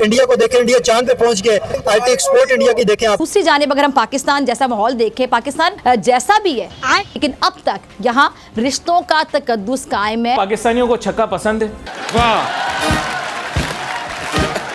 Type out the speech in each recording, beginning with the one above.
India को देखें, India चांद पे पहुंच गए, आईटी एक्सपोर्ट इंडिया की देखें आप। दूसरी जानिब अगर हम पाकिस्तान जैसा माहौल देखें, पाकिस्तान जैसा भी है लेकिन अब तक यहाँ रिश्तों का तकद्दुस कायम है। पाकिस्तानियों को छक्का पसंद है। वाह।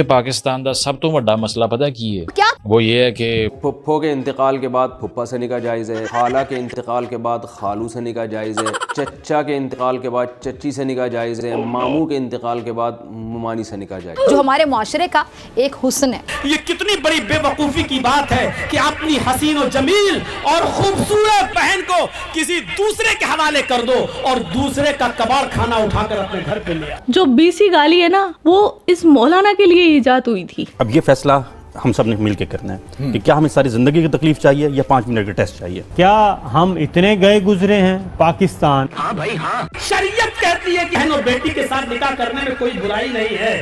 पाकिस्तान का सब तो बड़ा मसला पता की है क्या? वो ये है कि फुफ्फो के इंतकाल के बाद फुफ्फा से निकाह जायज़ है, खाला के इंतकाल के बाद खालू से निकाह जायज़ है, चच्चा के इंतकाल के बाद चच्ची से निकाह जायज़ है, मामू के इंतकाल के बाद मुमानी से निकाह जायज़ है। जो हमारे मुआशरे का एक हुस्न है। ये कितनी बड़ी बेवकूफी की बात है कि अपनी हसीन और जमील और खूबसूरत बहन को किसी दूसरे के हवाले कर दो और दूसरे का कबाड़ खाना उठाकर अपने घर पे ले आओ। जो बीसी गाली है ना, वो इस मौलाना के लिए इजाद हुई थी। अब ये फैसला हम सब ने मिल के करना है कि क्या हमें सारी जिंदगी की तकलीफ चाहिए या 5 मिनट का टेस्ट चाहिए। क्या हम इतने गए गुजरे हैं पाकिस्तान? हाँ भाई हाँ, शरीयत कहती है कि बहन और बेटी के साथ निकाह करने में कोई बुराई नहीं है।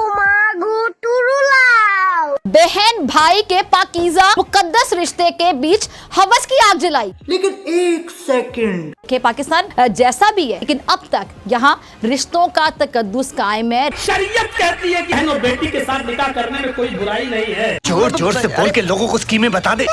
बहन भाई के पाकीज़ा मुकद्दस रिश्ते के बीच हवस की आग जलाई। लेकिन एक सेकंड के पाकिस्तान जैसा भी है लेकिन अब तक यहाँ रिश्तों का तकद्दुस कायम है। शरीयत कहती है कि बहन और बेटी के साथ निकाह करने में कोई बुराई नहीं है। जोर जोर से बोल के लोगों को स्कीमें बता दे।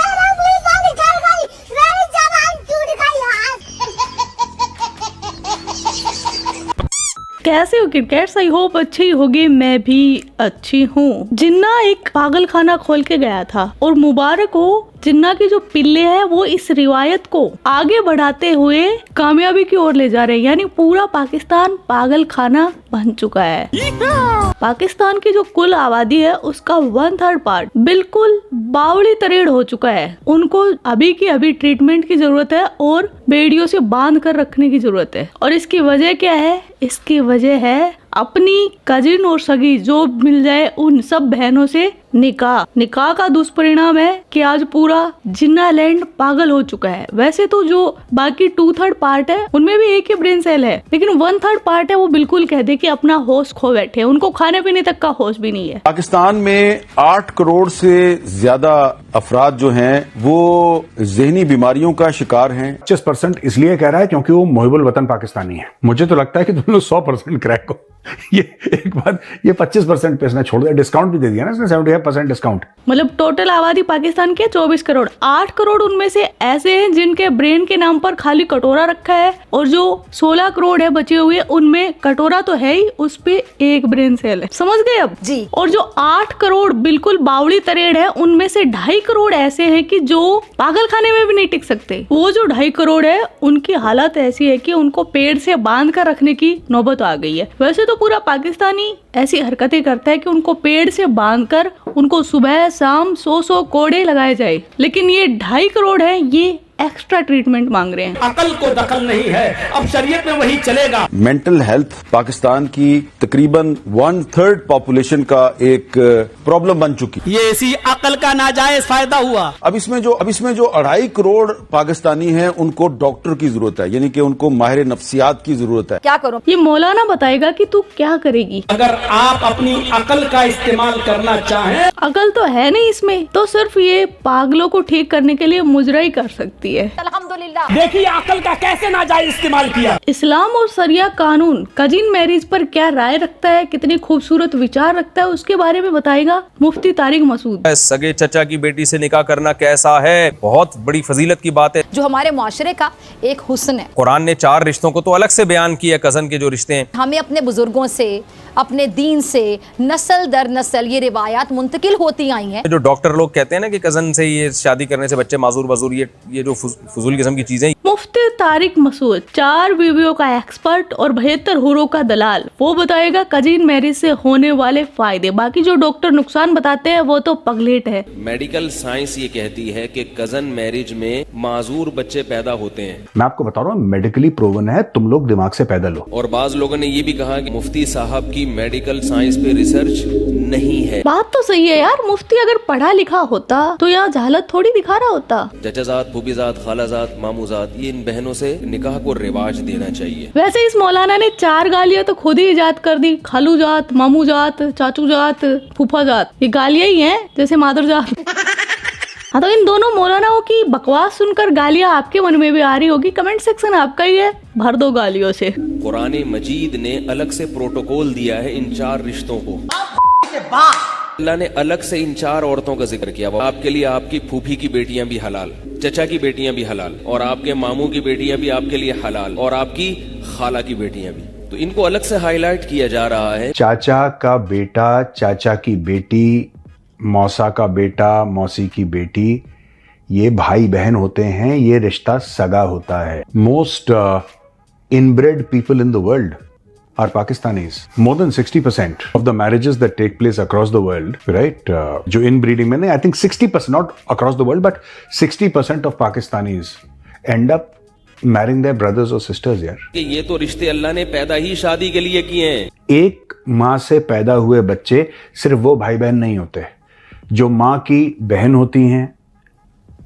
कैसे हो क्रिकेट? आई होप अच्छी होगी, मैं भी अच्छी हूँ। जिन्ना एक पागल खाना खोल के गया था और मुबारक हो जिन्ना की जो पिल्ले हैं वो इस रिवायत को आगे बढ़ाते हुए कामयाबी की ओर ले जा रहे हैं। यानी पूरा पाकिस्तान पागल खाना बन चुका है। पाकिस्तान की जो कुल आबादी है उसका 1/3 पार्ट बिल्कुल बावड़ी तरेड़ हो चुका है। उनको अभी की अभी ट्रीटमेंट की जरूरत है और बेड़ियों से बांध कर रखने की जरूरत है। और इसकी वजह क्या है? इसकी वजह है अपनी कजिन और सगी जो मिल जाए उन सब बहनों से निकाह का दुष्परिणाम है कि आज पूरा जिन्ना लैंड पागल हो चुका है। वैसे तो जो बाकी 2/3 पार्ट है उनमें भी एक ही ब्रेन सेल है, लेकिन 1/3 पार्ट है वो बिल्कुल कहते कि अपना होश खो बैठे, उनको खाने पीने तक का होश भी नहीं है। पाकिस्तान में 8 करोड़ से ज्यादा अफराद जो हैं वो ज़हनी बीमारियों का शिकार हैं। 25% इसलिए कह रहा है क्योंकि वो मुहिबुल वतन पाकिस्तानी है। मुझे तो लगता है कि तुम लोग 100% क्रैक हो। ये एक बात, ये 25% पे इसने छोड़ दिया, डिस्काउंट भी दे दिया ना इसने, 75% डिस्काउंट। मतलब टोटल आबादी पाकिस्तान के 24 करोड़, 8 करोड़ उनमें से ऐसे हैं जिनके ब्रेन के नाम पर खाली कटोरा रखा है और जो 16 करोड़ है बचे हुए उनमें कटोरा तो है ही, उस पे एक ब्रेन सेल है। समझ गए अब जी। और जो 8 करोड़ बिल्कुल बावड़ी तरेड़ है उनमें से 2.5 करोड़ ऐसे हैं कि जो पागल खाने में भी नहीं टिक सकते। वो जो 2.5 करोड़ है उनकी हालत ऐसी है कि उनको पेड़ से बांध कर रखने की नौबत आ गई है। वैसे तो पूरा पाकिस्तानी ऐसी हरकतें करता है कि उनको पेड़ से बांधकर उनको सुबह शाम 100 कोड़े लगाए जाए, लेकिन ये 2.5 करोड़ है, ये एक्स्ट्रा ट्रीटमेंट मांग रहे हैं। अकल को दखल नहीं है, अब शरीयत में वही चलेगा। मेंटल हेल्थ पाकिस्तान की तकरीबन 1/3 पॉपुलेशन का एक प्रॉब्लम बन चुकी। ये इसी अकल का नाजायज फायदा हुआ। अब इसमें जो 2.5 करोड़ पाकिस्तानी हैं उनको डॉक्टर की जरूरत है, यानी कि उनको माहिर नफ्सियात की जरूरत है। क्या करूं? ये मौलाना बताएगा कि तू क्या करेगी। अगर आप अपनी अकल का इस्तेमाल करना चाहें, अकल तो है नहीं इसमें, तो सिर्फ ये पागलों को ठीक करने के लिए मुजरा ही कर सकती है। अल्हम्दुलिल्लाह। देखिए अकल का कैसे नाजायज इस्तेमाल किया। इस्लाम और शरिया कानून कजिन मैरिज पर क्या राय रखता है, कितने खूबसूरत विचार रखता है, उसके बारे में बताएगा मुफ्ती तारिक मसूद। सगे चचा की बेटी से निकाह करना कैसा है? बहुत बड़ी फजीलत की बात है। जो हमारे मुआशरे का एक हुस्न है। कुरान ने 4 रिश्तों को तो अलग से बयान किया, कजन के जो रिश्ते हैं। हमें अपने बुजुर्गों से, अपने दीन से नस्ल दर नस्ल ये रिवायात मुंतकिल होती आई हैं। जो डॉक्टर लोग कहते हैं ना कि कजन से ये शादी करने से बच्चे माजूर वजूर, ये जो फजूल किस्म की चीजें। मुफ्ती तारिक मसूद 4 बीवियों का एक्सपर्ट और 72 हुरों का दलाल, वो बताएगा कजिन मैरिज से होने वाले फायदे। बाकी जो डॉक्टर नुकसान बताते हैं वो तो पगलेट है। मेडिकल साइंस ये कहती है कि कजन मैरिज में माजूर बच्चे पैदा होते हैं। मैं आपको बता रहा हूँ, मेडिकली प्रूवन है, तुम लोग दिमाग से पैदल हो। और बाज लोगों ने ये भी कहा कि मुफ्ती साहब की मेडिकल साइंस पे रिसर्च नहीं है। बात तो सही है यार, मुफ्ती अगर पढ़ा लिखा होता तो यहाँ जहालत थोड़ी दिखा रहा होता। चचाजात, फूफीजात, खालाजात, मामूजात, ये इन बहनों से निकाह को रिवाज देना चाहिए। वैसे इस मौलाना ने 4 गालियाँ तो खुद ही इजाद कर दी, खालू जात, मामू जात, चाचू जात, फूफा जात, ये गालियाँ ही हैं जैसे मादर जात। हाँ, तो इन दोनों मौलानाओं की बकवास सुनकर गालियाँ आपके मन में भी आ रही होगी, कमेंट सेक्शन आपका ही है, भर दो गालियों से। कुरान मजीद ने अलग से प्रोटोकॉल दिया है इन 4 रिश्तों को। अल्लाह ने अलग से इन 4 औरतों का जिक्र किया। आपके लिए आपकी फूफी की बेटियां भी हलाल, चचा की बेटियां भी हलाल, और आपके मामू की बेटियां भी आपके लिए हलाल, और आपकी खाला की बेटियां भी। तो इनको अलग से हाईलाइट किया जा रहा है। चाचा का बेटा, चाचा की बेटी, मौसा का बेटा, मौसी की बेटी, ये भाई बहन होते हैं, ये रिश्ता सगा होता है। Most inbred people in the world are Pakistanis. More than 60% of the marriages that take place across the world, right? जो inbreeding में नहीं, I think 60%, not across the world, but 60% of Pakistanis end up marrying their brothers or sisters यार। ये तो रिश्ते अल्लाह ने पैदा ही शादी के लिए किए हैं। एक माँ से पैदा हुए बच्चे सिर्फ वो भाई बहन नहीं होते, जो माँ की बहन होती हैं,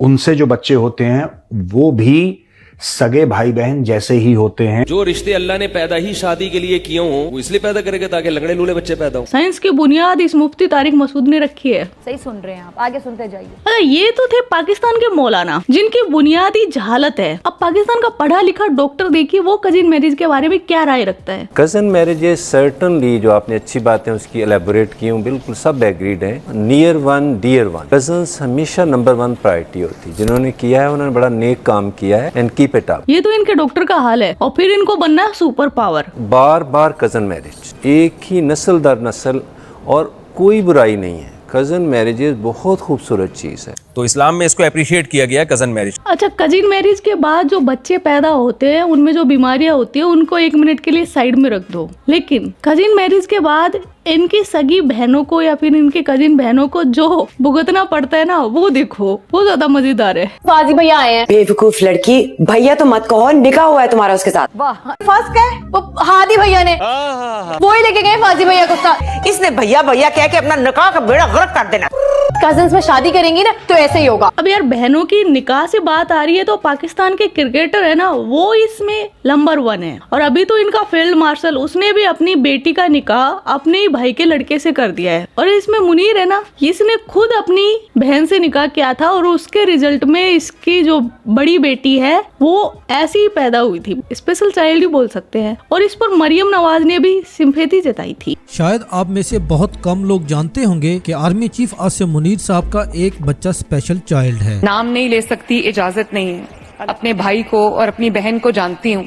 उनसे जो बच्चे होते हैं वो भी सगे भाई बहन जैसे ही होते हैं। जो रिश्ते अल्लाह ने पैदा ही शादी के लिए किए हों, वो इसलिए पैदा करेगा ताकि लगड़े लूले बच्चे पैदा हो। साइंस की बुनियाद इस मुफ्ती तारिक मसूद ने रखी है। सही सुन रहे हैं आप, आगे सुनते जाइए। अच्छा, ये तो थे पाकिस्तान के मौलाना जिनकी बुनियादी जहालत है। अब पाकिस्तान का पढ़ा लिखा डॉक्टर देखिए वो कजिन मैरिज के बारे में क्या राय रखता है। कजन मैरिजेस सर्टनली, जो आपने अच्छी बातें उसकी एलेबोरेट की हूँ, बिल्कुल सब एग्रीड है। Near one dear one, cousins हमेशा नंबर 1 प्रायोरिटी होती है। जिन्होंने किया है उन्होंने बड़ा नेक काम किया है, एंड कीप इट अप। ये तो इनके डॉक्टर का हाल है, और फिर इनको बनना है सुपर पावर। बार बार कजन मैरिज, एक ही नस्ल दर नस्ल, और कोई बुराई नहीं है। कजन मैरिजेस बहुत खूबसूरत चीज़ है, तो इस्लाम में इसको अप्रिशिएट किया गया कजन मैरिज। अच्छा, कजिन मैरिज के बाद जो बच्चे पैदा होते हैं उनमें जो बीमारियां होती है उनको 1 मिनट के लिए साइड में रख दो, लेकिन कजिन मैरिज के बाद इनकी सगी बहनों को या फिर इनके कजिन बहनों को जो भुगतना पड़ता है ना, वो देखो, वो ज्यादा मजेदार है। फाजी भैया आए हैं। बेवकूफ लड़की, भैया तो मत कहो, निकाह हुआ है तुम्हारा उसके साथ। वाह, फंस गए वो हादी भैया ने, वो ही लेके गए फाजी भैया को साथ। इसने भैया भैया कह के अपना निकाह का बेड़ा गर्क कर देना। कजिन्स में शादी करेंगी ना तो ऐसे ही होगा। अब यार बहनों की निकाह से बात आ रही है तो पाकिस्तान के क्रिकेटर है ना, वो इसमें नंबर 1 है। और अभी तो इनका फील्ड मार्शल, उसने भी अपनी बेटी का निकाह अपने भाई के लड़के से कर दिया है। और इसमें मुनीर है ना, इसने खुद अपनी बहन से निकाह किया था, और उसके रिजल्ट में इसकी जो बड़ी बेटी है वो ऐसी ही पैदा हुई थी, स्पेशल चाइल्ड ही बोल सकते हैं। और इस पर मरियम नवाज ने भी सिंपैथी जताई थी। शायद आप में से बहुत कम लोग जानते होंगे कि आर्मी चीफ आसिम मुनीर साहब का एक बच्चा स्पेशल चाइल्ड है। नाम नहीं ले सकती, इजाजत नहीं है। अपने भाई को और अपनी बहन को जानती हूँ,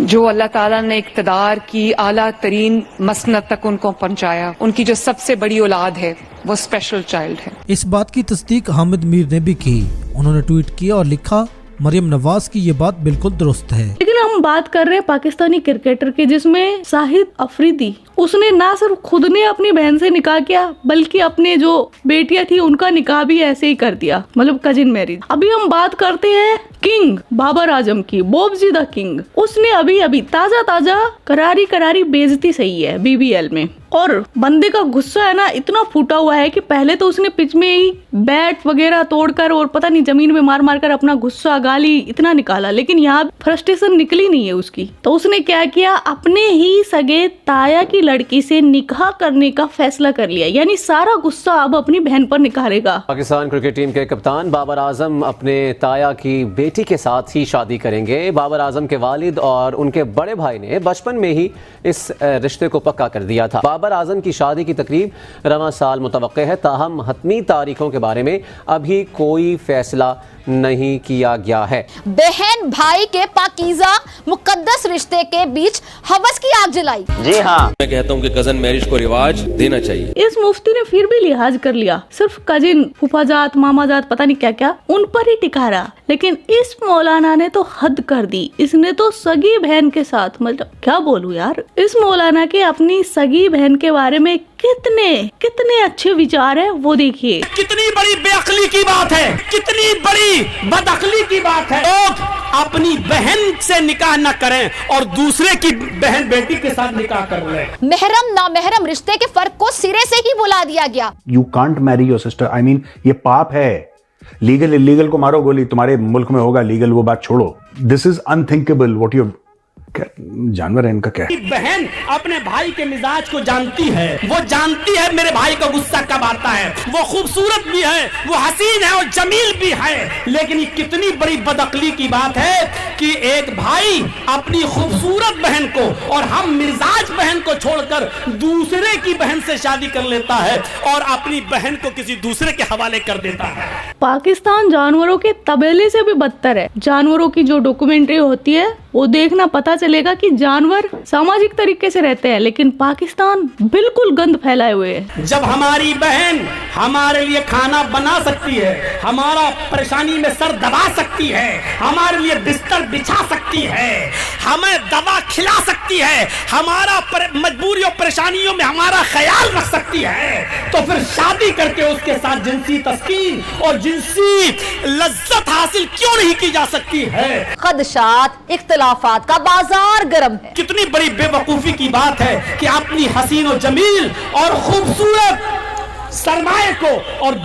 जो अल्लाह ताला ने इक्तदार की आला तरीन मसनद तक उनको पहुंचाया। उनकी जो सबसे बड़ी औलाद है वो स्पेशल चाइल्ड है। इस बात की तस्दीक हामिद मीर ने भी की। उन्होंने ट्वीट किया और लिखा, मरियम नवाज की ये बात बिल्कुल दुरुस्त है। लेकिन हम बात कर रहे हैं पाकिस्तानी क्रिकेटर की, जिसमें शाहिद अफरीदी, उसने ना सिर्फ खुद ने अपनी बहन से निकाह किया, बल्कि अपने जो बेटियां थी उनका निकाह भी ऐसे ही कर दिया, मतलब कजिन मैरिज। अभी हम बात करते हैं किंग बाबर आजम की, बॉबजी द किंग। उसने अभी अभी ताजा करारी बेइज्जती सही है BBL में। और बंदे का गुस्सा है ना इतना फूटा हुआ है कि पहले तो उसने पिच में ही बैट वगैरह तोड़कर और पता नहीं जमीन में मार कर अपना गुस्सा गाली इतना निकाला, लेकिन यहाँ फ्रस्ट्रेशन निकली नहीं है उसकी। तो उसने क्या किया, अपने ही सगे ताया की लड़की से निकाह करने का फैसला कर लिया, यानी सारा गुस्सा अब अपनी बहन पर निकालेगा। पाकिस्तान क्रिकेट टीम के कप्तान बाबर आजम अपने ताया की बेटी के साथ ही शादी करेंगे। बाबर आजम के वालिद और उनके बड़े भाई ने बचपन में ही इस रिश्ते को पक्का कर दिया था। बाबर आजम की शादी की तकरीब रवां साल मुतवक्के है, ताहम हतमी तारीखों के बारे में अभी कोई फैसला नहीं किया गया है। बहन भाई के पाकीज़ा मुकद्दस रिश्ते के बीच हवस की आग जलाई। जी हाँ, मैं कहता हूँ कि कजन मैरिज को रिवाज देना चाहिए। इस मुफ्ती ने फिर भी लिहाज कर लिया, सिर्फ कजिन, फूफाजात, मामाजात, पता नहीं क्या क्या, उन पर ही टिका रहा। लेकिन इस मौलाना ने तो हद कर दी, इसने तो सगी बहन के साथ, मतलब क्या बोलूं यार, इस मौलाना के अपनी सगी बहन के बारे में कितने अच्छे विचार है, वो देखिए। कितनी बड़ी बेअक्ली की बात है, कितनी बड़ी बदअक्ली की बात है। लोग अपनी बहन से निकाह न करें और दूसरे की बहन बेटी के साथ निकाह कर रहे हैं। महरम नामहरम रिश्ते के फर्क को सिरे से ही बुला दिया गया। You can't marry your sister, I mean ये पाप है। लीगल इलीगल को मारो गोली, तुम्हारे मुल्क में होगा लीगल, वो बात छोड़ो। This is unthinkable what you जानवर है इनका क्या है? बहन अपने भाई के मिजाज को जानती है, वो जानती है मेरे भाई का गुस्सा कब आता है। वो खूबसूरत भी है, वो हसीन है और जमील भी है, लेकिन ये कितनी बड़ी बदअक्ली की बात है कि एक भाई अपनी खूबसूरत बहन को और हम मिजाज बहन को छोड़कर दूसरे की बहन से शादी कर लेता है और अपनी बहन को किसी दूसरे के हवाले कर देता है। पाकिस्तान जानवरों के तबेले से भी बदतर है। जानवरों की जो डॉक्यूमेंट्री होती है वो देखना, पता चलेगा कि जानवर सामाजिक तरीके से रहते हैं, लेकिन पाकिस्तान बिल्कुल गंद फैलाए हुए है। जब हमारी बहन हमारे लिए खाना बना सकती है, हमारा परेशानी में सर दबा सकती है, हमारे लिए बिस्तर बिछा सकती है, हमें दवा खिला सकती है, हमारा मजबूरियों परेशानियों में हमारा ख्याल रख सकती है, तो फिर शादी करके उसके साथ जिनसी तस्कीन और जिनसी लज्जत हासिल क्यों नहीं की जा सकती है? खदशात, इख्तिलाफात का बाजार गर्म है। कितनी बड़ी बेवकूफी की बात है कि अपनी हसीन और जमील और खूबसूरत सरमाए को और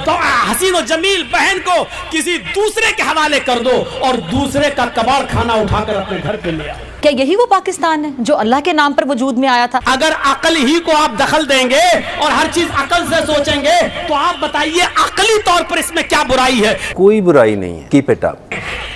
हसीन और जमील बहन को किसी दूसरे के हवाले कर दो और दूसरे का कबाड़ खाना उठाकर अपने घर पे ले आओ। क्या यही वो पाकिस्तान है जो अल्लाह के नाम पर वजूद में आया था? अगर अकल ही को आप दखल देंगे और हर चीज अकल से सोचेंगे तो आप बताइए अकली तौर पर इसमें क्या बुराई है? कोई बुराई नहीं है, कीप इट अप।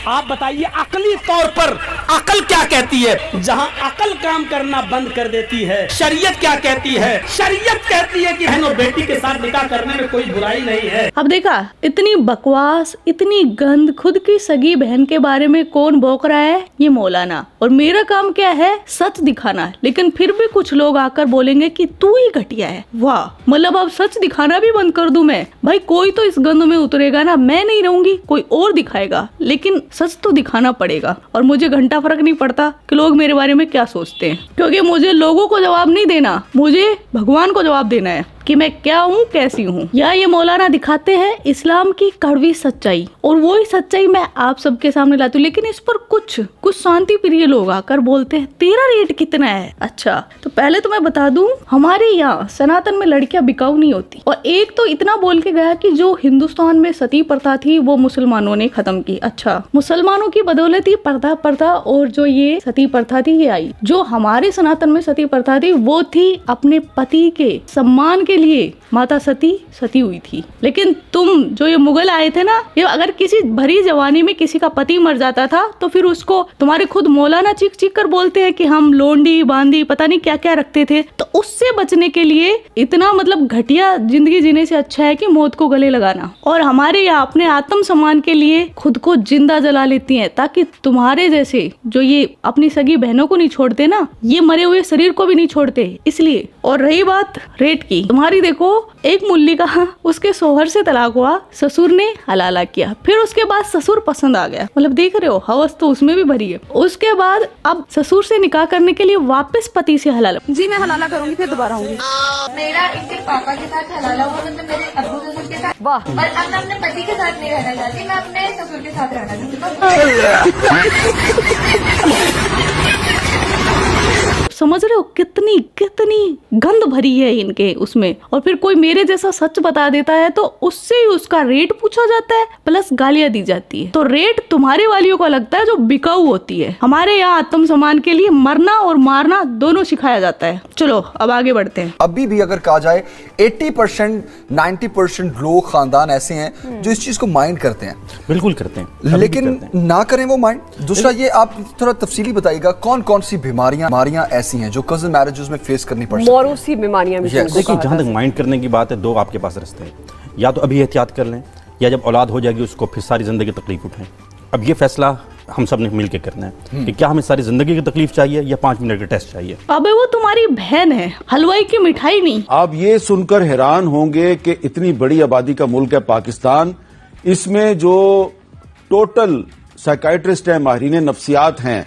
आप बताइए अकली तौर पर अकल क्या कहती है? जहां अकल काम करना बंद कर देती है, शरीयत क्या कहती है? शरीयत कहती है कि बहन और बेटी के साथ निकाह करने में कोई बुराई नहीं है। अब देखा, इतनी बकवास, इतनी गंद, खुद की सगी बहन के बारे में कौन भौंक रहा है? ये मौलाना। और मेरा काम क्या है? सच दिखाना। लेकिन फिर भी कुछ लोग आकर बोलेंगे कि तू ही घटिया है। वाह, मतलब अब सच दिखाना भी बंद कर दूं मैं? भाई कोई तो इस गंद में उतरेगा ना, मैं नहीं रहूंगी, कोई और दिखाएगा, लेकिन सच तो दिखाना पड़ेगा। और मुझे घंटा फर्क नहीं पड़ता कि लोग मेरे बारे में क्या सोचते हैं, क्योंकि मुझे लोगों को जवाब नहीं देना, मुझे भगवान को जवाब देना है कि मैं क्या हूँ, कैसी हूँ। या ये मौलाना दिखाते हैं इस्लाम की कड़वी सच्चाई, और वही सच्चाई मैं आप सबके सामने लाती हूँ। लेकिन इस पर कुछ शांति प्रिय लोग आकर बोलते हैं तेरा रेट कितना है? अच्छा, तो पहले तो मैं बता दूं, हमारे यहाँ सनातन में लड़कियां बिकाऊ नहीं होती। और एक तो इतना बोल के गया कि जो हिंदुस्तान में सती प्रथा थी वो मुसलमानों ने खत्म की। अच्छा, मुसलमानों की बदौलत ही प्रथा और जो ये सती प्रथा थी ये आई। जो हमारे सनातन में सती प्रथा थी वो थी अपने पति के सम्मान के लिए माता सती हुई थी। लेकिन तुम जो ये मुगल आए थे ना, ये अगर किसी भरी जवानी में किसी का पति मर जाता था तो फिर उसको तुम्हारे खुद मौलाना चीख चीख कर बोलते हैं कि हम लोंडी बांदी पता नहीं क्या क्या रखते थे। तो उससे बचने के लिए इतना मतलब घटिया जिंदगी जीने से अच्छा है कि मौत को गले लगाना। और हमारे यहाँ अपने आत्म सम्मान के लिए खुद को जिंदा जला लेती हैं, ताकि तुम्हारे जैसे जो ये अपनी सगी बहनों को नहीं छोड़ते ना, ये मरे हुए शरीर को भी नहीं छोड़ते, इसलिए। और रही बात रेट की, तुम्हारी देखो, एक मुल्ली का उसके शोहर से तलाक हुआ, ससुर ने हलाला किया, फिर उसके बाद ससुर पसंद आ गया। मतलब देख रहे हो, हवस तो उसमें भी भरी है। उसके बाद अब ससुर से निकाह करने के लिए वापस पति से हलाला। जी मैं हलाला करूंगी, फिर दोबारा आऊंगी। मेरा इनके पापा के साथ हलाला हुआ, मतलब मेरे अब्बू ससुर के साथ। वाह। और अब मैं अपने पति के साथ नहीं रहना चाहती, मैं अपने ससुर के साथ रहना चाहती। समझ रहे हो कितनी गंद भरी है इनके उसमें। और फिर कोई मेरे जैसा सच बता देता है तो उससे ही उसका रेट पूछा जाता है, प्लस गालियां दी जाती है। तो रेट तुम्हारे वालियों को लगता है जो बिकाऊ होती है। हमारे यहाँ आत्म सम्मान के लिए मरना और मारना दोनों सिखाया जाता है। चलो अब आगे बढ़ते हैं। अभी भी अगर कहा जाए 80% 90% लोग खानदान ऐसे हैं जो इस चीज को माइंड करते हैं। बिल्कुल करते हैं, लेकिन ना करें वो माइंड। दूसरा ये आप थोड़ा तफसीली बताइएगा, कौन कौन सी बीमारियां ऐसी हैं जो कजिन मैरिजेस में फेस करनी पड़ सकती है? मौरूसी बीमारियां भी। देखिए, जहां तक माइंड करने की बात है, दो आपके पास रास्ते हैं। या तो अभी एहतियात कर लें, या जब औलाद हो जाएगी उसको फिर सारी जिंदगी तकलीफ उठाएं। अब ये फैसला हम सब ने मिलकर करना है कि क्या हमें सारी जिंदगी की तकलीफ चाहिए या 5 मिनट का टेस्ट चाहिए। अबे वो तुम्हारी बहन है, हलवाई की मिठाई नहीं। आप ये सुनकर हैरान होंगे कि इतनी बड़ी आबादी का मुल्क है पाकिस्तान, इसमें जो टोटल साइकाइट्रिस्ट हैं, माहिरीन नफ्सियात हैं,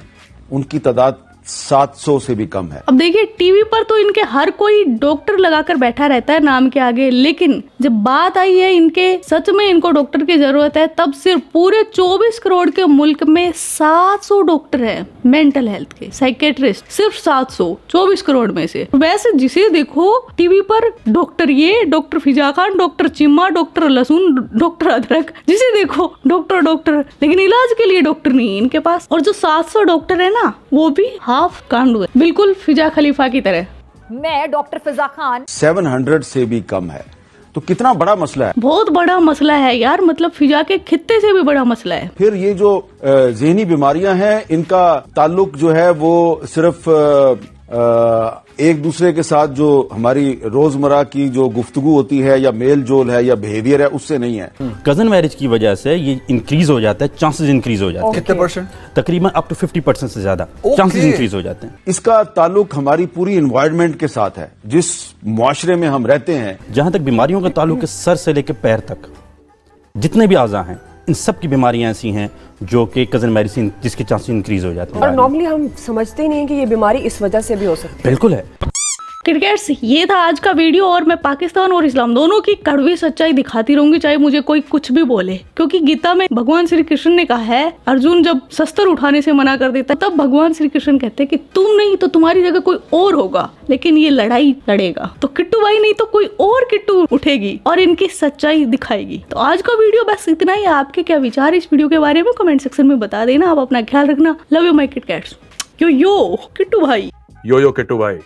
उनकी तादाद 700 से भी कम है। अब देखिए, टीवी पर तो इनके हर कोई डॉक्टर लगाकर बैठा रहता है नाम के आगे, लेकिन जब बात आई है इनके सच में इनको डॉक्टर की जरूरत है, तब सिर्फ पूरे 24 करोड़ के मुल्क में 700 डॉक्टर हैं मेंटल हेल्थ के, साइकेट्रिस्ट सिर्फ 700 24 करोड़ में से। वैसे जिसे देखो टीवी पर डॉक्टर ये, डॉक्टर फिजा खान, डॉक्टर चिम्मा, डॉक्टर लहसुन, डॉक्टर अदरक, जिसे देखो डॉक्टर, लेकिन इलाज के लिए डॉक्टर नहीं है इनके पास। और जो 700 डॉक्टर है ना, वो भी हाफ कांड हुए, बिल्कुल फिजा खलीफा की तरह। मैं डॉक्टर फिजा खान 700 से भी कम है, तो कितना बड़ा मसला है। बहुत बड़ा मसला है यार, मतलब फिजा के खित्ते से भी बड़ा मसला है। फिर ये जो ज़हनी बीमारियां हैं, इनका ताल्लुक जो है वो सिर्फ एक दूसरे के साथ जो हमारी रोजमर्रा की जो गुफ्तगू होती है या मेल जोल है या बिहेवियर है, उससे नहीं है। कजन मैरिज की वजह से ये इंक्रीज हो जाता है, चांसेस इंक्रीज हो जाते हैं। कितने परसेंट? तकरीबन अप टू 50% से ज्यादा चांसेस इंक्रीज हो जाते हैं। इसका ताल्लुक हमारी पूरी एनवायरनमेंट के साथ है, जिस मुआशरे में हम रहते हैं। जहां तक बीमारियों का ताल्लुक है, सर से लेकर पैर तक जितने भी आज़ा हैं, इन सब की बीमारियां ऐसी हैं जो कि कजन मैरिज से जिसके चांसेस इंक्रीज हो जाते हैं। और नॉर्मली हम समझते ही नहीं है कि ये बीमारी इस वजह से भी हो सकती है। बिल्कुल है। क्रिकेट्स, ये था आज का वीडियो और मैं पाकिस्तान और इस्लाम दोनों की कड़वी सच्चाई दिखाती रहूंगी, चाहे मुझे कोई कुछ भी बोले। क्योंकि गीता में भगवान श्री कृष्ण ने कहा है, अर्जुन जब शस्त्र उठाने से मना कर देता तब भगवान श्री कृष्ण कहते हैं कि तुम नहीं तो तुम्हारी जगह कोई और होगा, लेकिन ये लड़ाई लड़ेगा तो किट्टू भाई नहीं तो कोई और किट्टू उठेगी और इनकी सच्चाई दिखाएगी। तो आज का वीडियो बस इतना ही। आपके क्या विचार इस वीडियो के बारे में कमेंट सेक्शन में बता देना। आप अपना ख्याल रखना। Love you my KitKats. Yo Kittu भाई। यो किट्टू भाई।